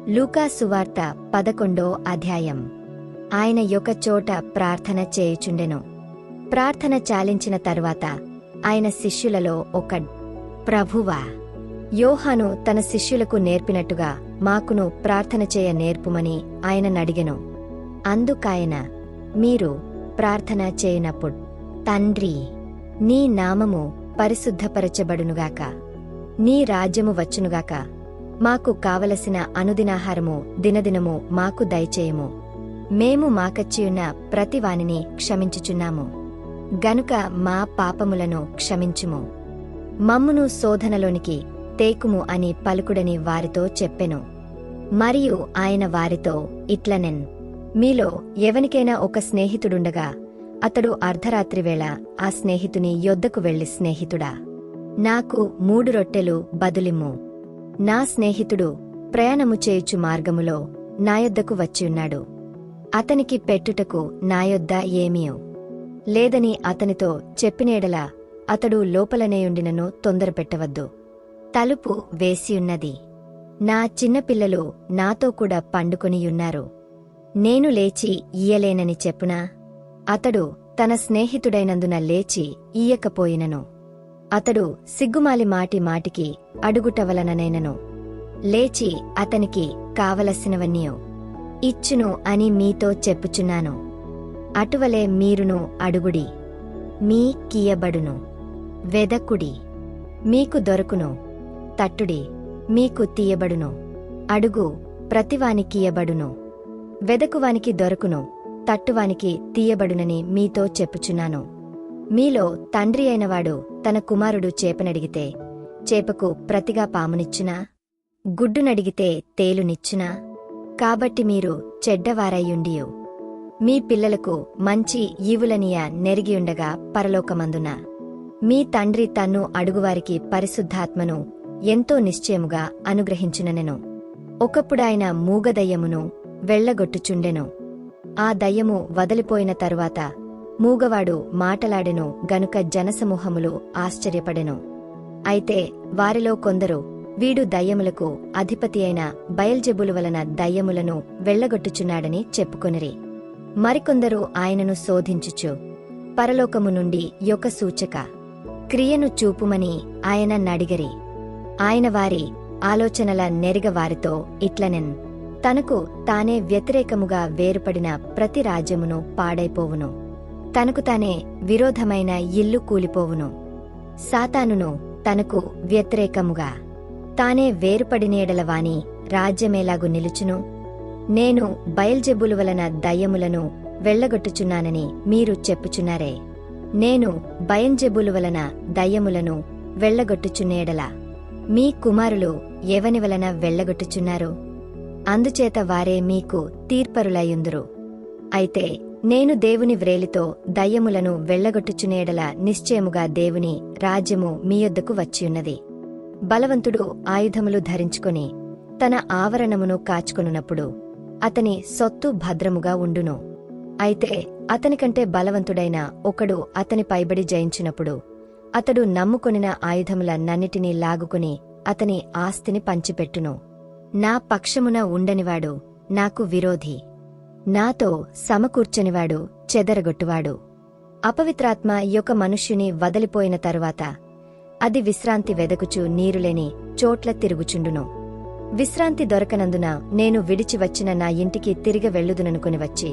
లూకా సువార్త 11వ అధ్యాయం. ఆయన యొక్క చోట ప్రార్థన చేయుచుండెను. ప్రార్థన చాలించిన తరువాత ఆయన శిష్యులలో ప్రభువా, యోహాను తన శిష్యులకు నేర్పినట్టుగా మాకును ప్రార్థన చేయ నేర్పుమని ఆయననడిగెను. అందుకాయన, మీరు ప్రార్థన చేయునప్పుడు, తండ్రి, నీ నామము పరిశుద్ధపరచబడునుగాక, నీ రాజ్యము వచ్చునుగాక, మాకు కావలసిన అనుదినాహారము దినదినము మాకు దయచేయము. మేము మాకచ్చియున్న ప్రతివానిని క్షమించుచున్నాము గనుక మా పాపములను క్షమించుము. మమ్మును శోధనలోనికి తేకుము అని పలుకుడని వారితో చెప్పెను. మరియు ఆయన వారితో ఇట్లనెన్, మీలో ఎవనికైనా ఒక స్నేహితుడుండగా అతడు అర్ధరాత్రివేళ ఆ స్నేహితుని యొద్దకు వెళ్లి, స్నేహితుడా, నాకు 3 రొట్టెలు బదులిమ్ము, నా స్నేహితుడు ప్రయాణము చేయుచు మార్గములో నాయొద్దకు వచ్చియున్నాడు, అతనికి పెట్టుటకు నాయొద్ద ఏమీయు లేదని అతనితో చెప్పినేడలా అతడు లోపలనేయుండినను తొందరపెట్టవద్దు. తలుపు వేసియున్నది, నా చిన్నపిల్లలు నాతో కూడా పండుకొనియున్నారు, నేను లేచి ఇయ్యలేనని చెప్పునా? అతడు తన స్నేహితుడైనందున లేచి ఇయ్యకపోయినను, అతడు సిగ్గుమాలి మాటి మాటికి అడుగుటవలననైనను లేచి అతనికి కావలసినవన్నీయు ఇచ్చును అని మీతో చెప్పుచున్నాను. అటువలే మీరును అడుగుడి, మీ కీయబడును, వెదకుడి, మీకు దొరకును, తట్టుడి, మీకు తీయబడును, అడుగు, ప్రతివానికీయబడును, వెదకువానికి దొరకును, తట్టువానికి తీయబడునని మీతో చెప్పుచున్నాను. మీలో తండ్రి అయినవాడు తన కుమారుడు చేపనడిగితే చేపకు ప్రతిగా పామునిచ్చునా? గుడ్డునడిగితే తేలునిచ్చునా? కాబట్టి మీరు చెడ్డవారయ్యుండియు మీ పిల్లలకు మంచి ఈవులనియ నెరిగియుండగా పరలోకమందున మీ తండ్రి తన్ను అడుగువారికి పరిశుద్ధాత్మను ఎంతో నిశ్చయముగా అనుగ్రహించుననెను. ఒకప్పుడాయన మూగదయ్యమును వెళ్లగొట్టుచుండెను. ఆ దయ్యము వదలిపోయిన తరువాత మూగవాడు మాటలాడెను గనుక జనసమూహములు ఆశ్చర్యపడెను. అయితే వారిలో కొందరు, వీడు దయ్యములకు అధిపతి అయిన బయల్జెబులు వలన దయ్యములను వెళ్లగొట్టుచున్నాడని చెప్పుకొనిరి. మరికొందరు ఆయనను శోధించుచు, పరలోకము నుండి యొక్క సూచక క్రియను చూపుమని ఆయన నడిగరి. ఆయన వారి ఆలోచనల నెరిగ వారితో ఇట్లనెన్, తనకు తానే వ్యతిరేకముగా వేరుపడిన ప్రతి రాజ్యమును పాడైపోవును, తనకు తానే విరోధమైన ఇల్లు కూలిపోవును. సాతానును తనకు వ్యతిరేకముగా తానే వేరుపడినేడలవాని రాజ్యమేలాగు నిలుచును? నేను బయల్జెబులు వలన దయ్యములను వెళ్లగొట్టుచున్నానని మీరు చెప్పుచున్నారే. నేను బయల్జెబులు వలన దయ్యములను వెళ్లగొట్టుచున్నేడలా మీ కుమారులు ఎవని వలన వెళ్లగొట్టుచున్నారు? అందుచేత వారే మీకు తీర్పరులయుందురు. అయితే నేను దేవుని వ్రేలితో దయ్యములను వెళ్లగొట్టుచునేడల నిశ్చయముగా దేవుని రాజ్యము మీయొద్దకు వచ్చియున్నది. బలవంతుడు ఆయుధములు ధరించుకొని తన ఆవరణమును కాచుకొనున్నప్పుడు అతని సొత్తు భద్రముగా ఉండును. అయితే అతనికంటే బలవంతుడైన ఒకడు అతని పైబడి జయించినప్పుడు అతడు నమ్ముకొనిన ఆయుధములన్నిటినీ లాగుకుని అతని ఆస్తిని పంచిపెట్టును. నా పక్షమున ఉండనివాడు నాకు విరోధి, నాతో సమకూర్చనివాడు చెదరగొట్టువాడు. అపవిత్రాత్మ యొక్క మనుష్యుని వదలిపోయిన తరువాత అది విశ్రాంతి వెదకుచు నీరులేని చోట్ల తిరుగుచుండును. విశ్రాంతి దొరకనందున నేను విడిచి వచ్చిన నా ఇంటికి తిరిగి వెళ్ళుదుననుకుని వచ్చి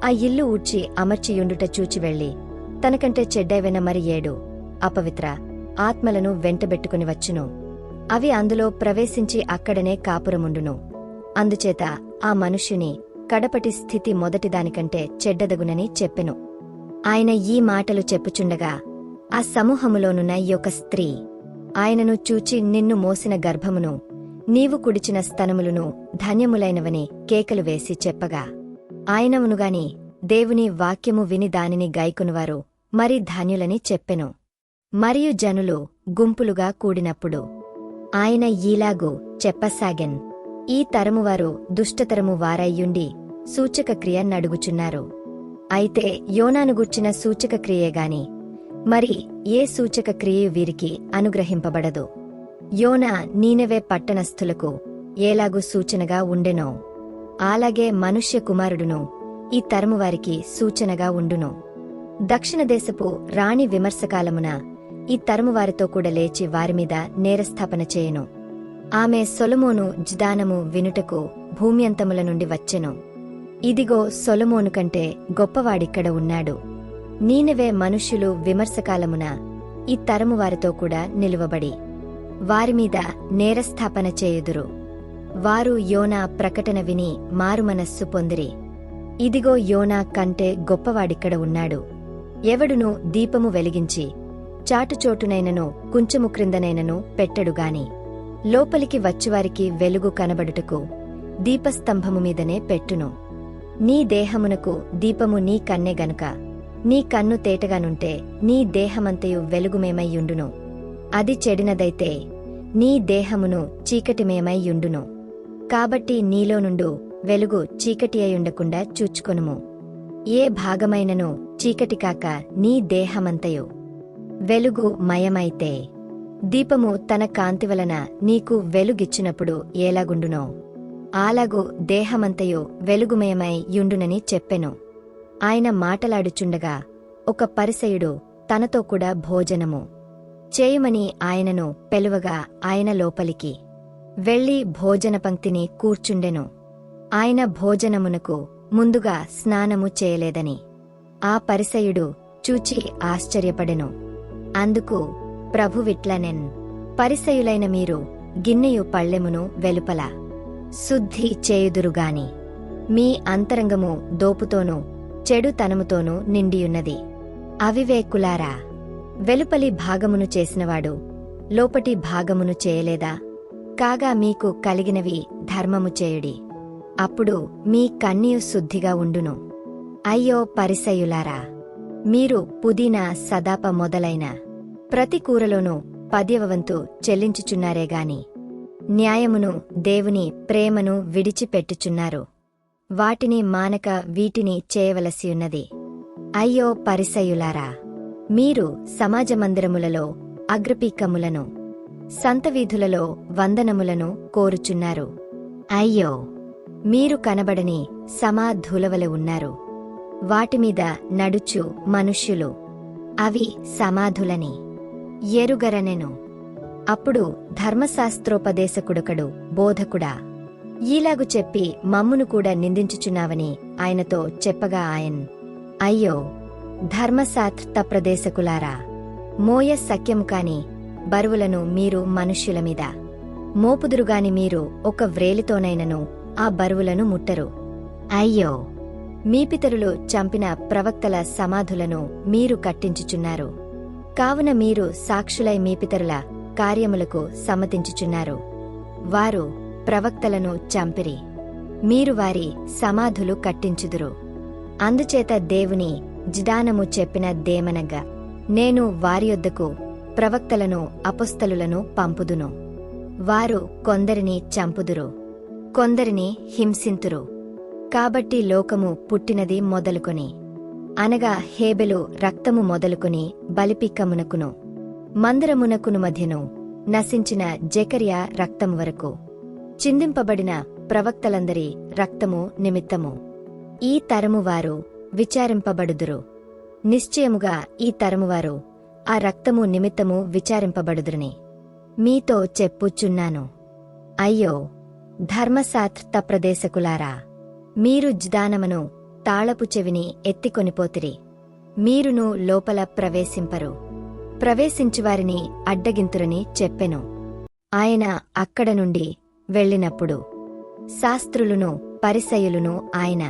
ఆ ఇల్లు ఊడ్చి అమర్చియుండుట చూచి వెళ్లి తనకంటే చెడ్డైవైన మరి 7 అపవిత్ర ఆత్మలను వెంటబెట్టుకుని వచ్చును. అవి అందులో ప్రవేశించి అక్కడనే కాపురముండును. అందుచేత ఆ మనుష్యుని కడపటి స్థితి మొదటిదానికంటే చెడ్డదగునని చెప్పెను. ఆయన ఈ మాటలు చెప్పుచుండగా ఆ సమూహములోనున్న యొక్క స్త్రీ ఆయనను చూచి, నిన్ను మోసిన గర్భమును నీవు కుడిచిన స్తనములను ధన్యములైనవని కేకలు వేసి చెప్పగా, ఆయనవునుగాని దేవుని వాక్యము విని దానిని గైకొనువారు మరి ధన్యులని చెప్పెను. మరియు జనులు గుంపులుగా కూడినప్పుడు ఆయన ఈలాగు చెప్పసాగెన్, ఈ తరమువారు దుష్టతరము వారయ్యుండి సూచకక్రియ నడుగుచున్నారు. అయితే యోనాను గూర్చిన సూచకక్రియేగాని మరి ఏ సూచకక్రియయు వీరికి అనుగ్రహింపబడదు. యోనా నీనెవే పట్టణస్థులకు ఏలాగు సూచనగా ఉండెనో అలాగే మనుష్య కుమారుడును ఈ తరమువారికి సూచనగా ఉండును. దక్షిణదేశపు రాణి విమర్శకాలమున ఈ తరమువారితో కూడా లేచి వారిమీద నేరస్థాపన చేయను. ఆమె సొలొమోను జ్ఞానము వినుటకు భూమ్యంతముల నుండి వచ్చెను. ఇదిగో సొలొమోను కంటే గొప్పవాడిక్కడ ఉన్నాడు. నీనెవే మనుష్యులు విమర్శకాలమున ఈ తరమువారితో కూడా నిలువబడి వారిమీద నేరస్థాపన చేయుదురు. వారు యోనా ప్రకటన విని మారుమనస్సు పొందిరి. ఇదిగో యోనా కంటే గొప్పవాడిక్కడ ఉన్నాడు. ఎవడును దీపము వెలిగించి చాటుచోటునైనను కుంచెము క్రిందనైనను పెట్టడుగాని లోపలికి వచ్చువారికి వెలుగు కనబడుటకు దీపస్తంభము మీదనే పెట్టును. నీ దేహమునకు దీపము నీ కన్నే గనుక నీ కన్ను తేటగానుంటే నీ దేహమంతయు వెలుగుమేమయ్యుండును. అది చెడినదైతే నీ దేహమును చీకటిమేమయ్యుండును. కాబట్టి నీలో నుండు వెలుగు చీకటి అయుండకుండా చూచుకొనుము. ఏ భాగమైనను చీకటి కాక నీ దేహమంతయు వెలుగు మయమైతే దీపము తన కాంతివలన నీకు వెలుగిచ్చినప్పుడు ఏలాగుండునో అలాగు దేహమంతయు వెలుగుమయమై యుండునని చెప్పెను. ఆయన మాటలాడుచుండగా ఒక పరిసయుడు తనతో కూడా భోజనము చేయుమని ఆయనను పెలువగా ఆయన లోపలికి వెళ్లి భోజన పంక్తిని కూర్చుండెను. ఆయన భోజనమునకు ముందుగా స్నానము చేయలేదని ఆ పరిసయుడు చూచి ఆశ్చర్యపడెను. అందుకు ప్రభువిట్లనెన్, పరిసయులైన మీరు గిన్నెయు పళ్ళెమును వెలుపల శుద్ధి చేయుదురుగాని మీ అంతరంగము దోపుతోనూ చెడుతనముతోనూ నిండియున్నది. అవివేకులారా, వెలుపలి భాగమును చేసినవాడు లోపటి భాగమును చేయలేదా? కాగా మీకు కలిగినవి ధర్మము చేయుడి, అప్పుడు మీ కన్నియు శుద్ధిగా ఉండును. అయ్యో పరిసయులారా, మీరు పుదీనా సదాప మొదలైన ప్రతి కూరలోనూ 10వ వంతు చెల్లించుచున్నారేగాని న్యాయమును దేవుని ప్రేమను విడిచిపెట్టుచున్నారు. వాటిని మానక వీటిని చేయవలసియున్నది. అయ్యో పరిసయులారా, మీరు సమాజమందిరములలో అగ్రపీకములను సంతవీధులలో వందనములను కోరుచున్నారు. అయ్యో, మీరు కనబడని సమాధులవలె ఉన్నారు. వాటిమీద నడుచు మనుష్యులు అవి సమాధులని ఎరుగరనెను. అప్పుడు ధర్మశాస్త్రోపదేశకుడొకడు, బోధకుడా, ఈలాగు చెప్పి మమ్మును కూడా నిందించుచున్నావని ఆయనతో చెప్పగా ఆయన్, అయ్యో ధర్మశాస్త్రప్రదేశకులారా, మోయ సఖ్యము కాని బరువులను మీరు మనుష్యుల మీద మోపుదురుగాని మీరు ఒక వ్రేలితోనైనను ఆ బరువులను ముట్టరు. అయ్యో, మీ పితరులు చంపిన ప్రవక్తల సమాధులను మీరు కట్టించుచున్నారు. కావున మీరు సాక్షులై మీ పితరుల కార్యములకు సమ్మతించుచున్నారు. వారు ప్రవక్తలను చంపిరి, మీరు వారి సమాధులు కట్టించుదురు. అందుచేత దేవుని జ్ఞానము చెప్పిన దేమనగా, నేను వారి యొద్దకు ప్రవక్తలను అపొస్తలులను పంపుదును. వారు కొందరిని చంపుదురు, కొందరిని హింసింతురు. కాబట్టి లోకము పుట్టినది మొదలుకొని, అనగా హేబెలు రక్తము మొదలుకొని బలిపీకమునకును మందిరమునకును మధ్యను నశించిన జెకర్యా రక్తము వరకు చిందింపబడిన ప్రవక్తలందరి రక్తము నిమిత్తము ఈ తరమువారు విచారింపబడుదురు. నిశ్చయముగా ఈ తరమువారు ఆ రక్తము నిమిత్తము విచారింపబడుదురని మీతో చెప్పుచున్నాను. అయ్యో ధర్మశాస్త్రప్రదేశకులారా, మీరు జ్ఞానమును తాళపు చెవిని ఎత్తికొనిపోతిరి. మీరును లోపల ప్రవేశింపరు, ప్రవేశించువారిని అడ్డగింతురని చెప్పెను. ఆయన అక్కడ నుండి వెళ్ళినప్పుడు శాస్త్రులును పరిసయ్యులును ఆయన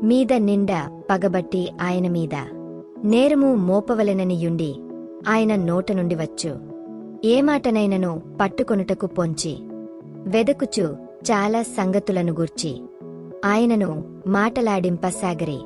మీద నిండా పగబట్టి ఆయన మీద నేరము మోపవలెననియుండి ఆయన నోట నుండి వచ్చు ఏ మాటనైనను పట్టుకొనుటకు పొంచి వెదకుచు చాలా సంగతులను గూర్చి ఆయనను మాటలాడింపసాగరి.